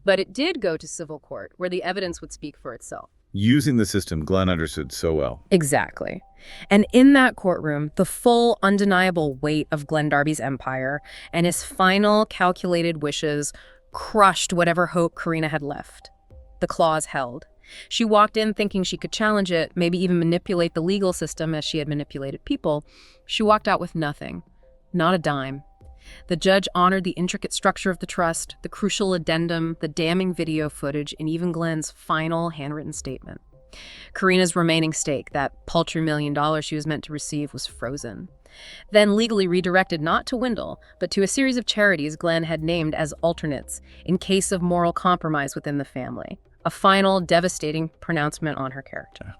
But it did go to civil court, where the evidence would speak for itself. Using the system Glenn understood so well. Exactly. And in that courtroom, the full, undeniable weight of Glenn Darby's empire and his final calculated wishes crushed whatever hope Karina had left. The clause held. She walked in thinking she could challenge it, maybe even manipulate the legal system as she had manipulated people. She walked out with nothing. Not a dime. The judge honored the intricate structure of the trust, the crucial addendum, the damning video footage, and even Glenn's final handwritten statement. Karina's remaining stake, that paltry $1 million she was meant to receive, was frozen. Then legally redirected not to Wendell, but to a series of charities Glenn had named as alternates in case of moral compromise within the family. A final, devastating pronouncement on her character.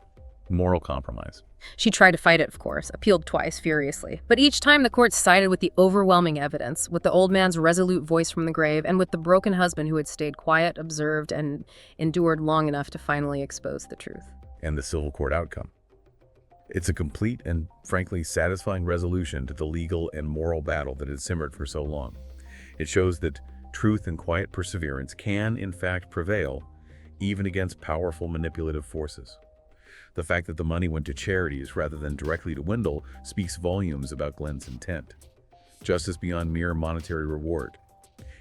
Moral compromise. She tried to fight it, of course, appealed twice furiously. But each time the court sided with the overwhelming evidence, with the old man's resolute voice from the grave, and with the broken husband who had stayed quiet, observed, and endured long enough to finally expose the truth. And the civil court outcome. It's a complete and, frankly, satisfying resolution to the legal and moral battle that had simmered for so long. It shows that truth and quiet perseverance can, in fact, prevail, even against powerful manipulative forces. The fact that the money went to charities rather than directly to Wendell speaks volumes about Glenn's intent. Justice beyond mere monetary reward.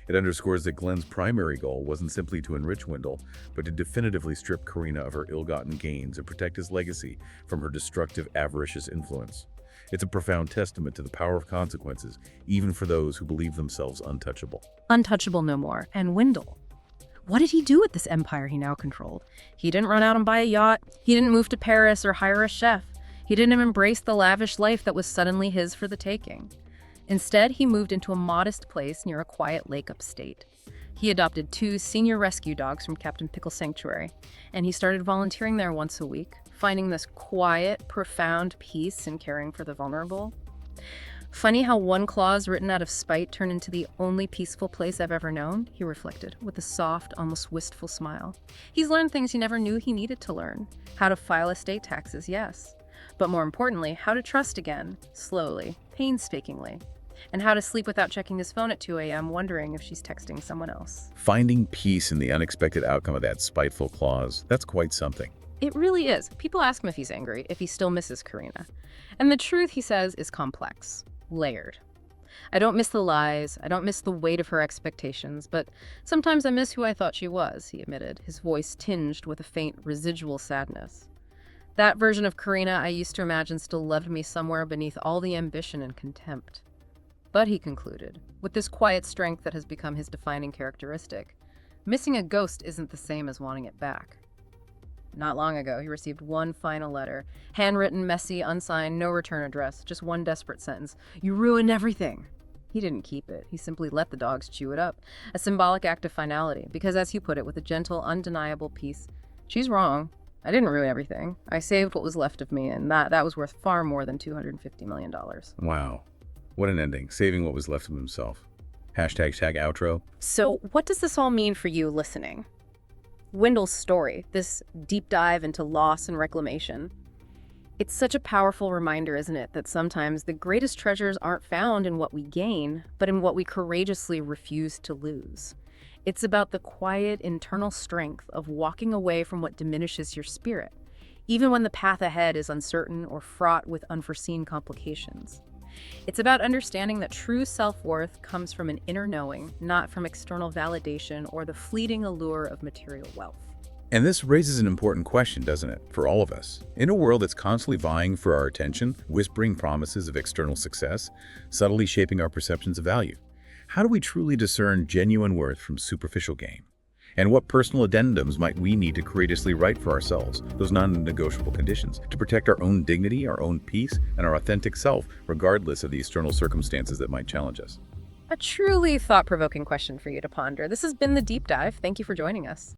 It underscores that Glenn's primary goal wasn't simply to enrich Wendell, but to definitively strip Karina of her ill-gotten gains and protect his legacy from her destructive, avaricious influence. It's a profound testament to the power of consequences, even for those who believe themselves untouchable. Untouchable no more. And Wendell? What did he do with this empire he now controlled? He didn't run out and buy a yacht. He didn't move to Paris or hire a chef. He didn't even embrace the lavish life that was suddenly his for the taking. Instead, he moved into a modest place near a quiet lake upstate. He adopted 2 senior rescue dogs from Captain Pickle's sanctuary, and he started volunteering there once a week, finding this quiet, profound peace in caring for the vulnerable. Funny how one clause written out of spite turned into the only peaceful place I've ever known, he reflected, with a soft, almost wistful smile. He's learned things he never knew he needed to learn. How to file estate taxes, yes. But more importantly, how to trust again, slowly, painstakingly. And how to sleep without checking his phone at 2 a.m., wondering if she's texting someone else. Finding peace in the unexpected outcome of that spiteful clause, that's quite something. It really is. People ask him if he's angry, if he still misses Karina. And the truth, he says, is complex. Layered. I don't miss the lies, I don't miss the weight of her expectations, but sometimes I miss who I thought she was, he admitted, his voice tinged with a faint residual sadness. That version of Karina I used to imagine still loved me somewhere beneath all the ambition and contempt. But, he concluded, with this quiet strength that has become his defining characteristic, missing a ghost isn't the same as wanting it back. Not long ago, he received one final letter. Handwritten, messy, unsigned, no return address, just one desperate sentence. "You ruined everything." He didn't keep it. He simply let the dogs chew it up. A symbolic act of finality, because as he put it with a gentle, undeniable peace, "She's wrong. I didn't ruin everything. I saved what was left of me, and that was worth far more than $250 million. Wow. What an ending. Saving what was left of himself. Hashtag outro. So what does this all mean for you listening? Wendell's story, this deep dive into loss and reclamation. It's such a powerful reminder, isn't it, that sometimes the greatest treasures aren't found in what we gain, but in what we courageously refuse to lose. It's about the quiet internal strength of walking away from what diminishes your spirit, even when the path ahead is uncertain or fraught with unforeseen complications. It's about understanding that true self-worth comes from an inner knowing, not from external validation or the fleeting allure of material wealth. And this raises an important question, doesn't it, for all of us? In a world that's constantly vying for our attention, whispering promises of external success, subtly shaping our perceptions of value, how do we truly discern genuine worth from superficial gain? And what personal addendums might we need to courageously write for ourselves, those non-negotiable conditions, to protect our own dignity, our own peace, and our authentic self, regardless of the external circumstances that might challenge us? A truly thought-provoking question for you to ponder. This has been The Deep Dive. Thank you for joining us.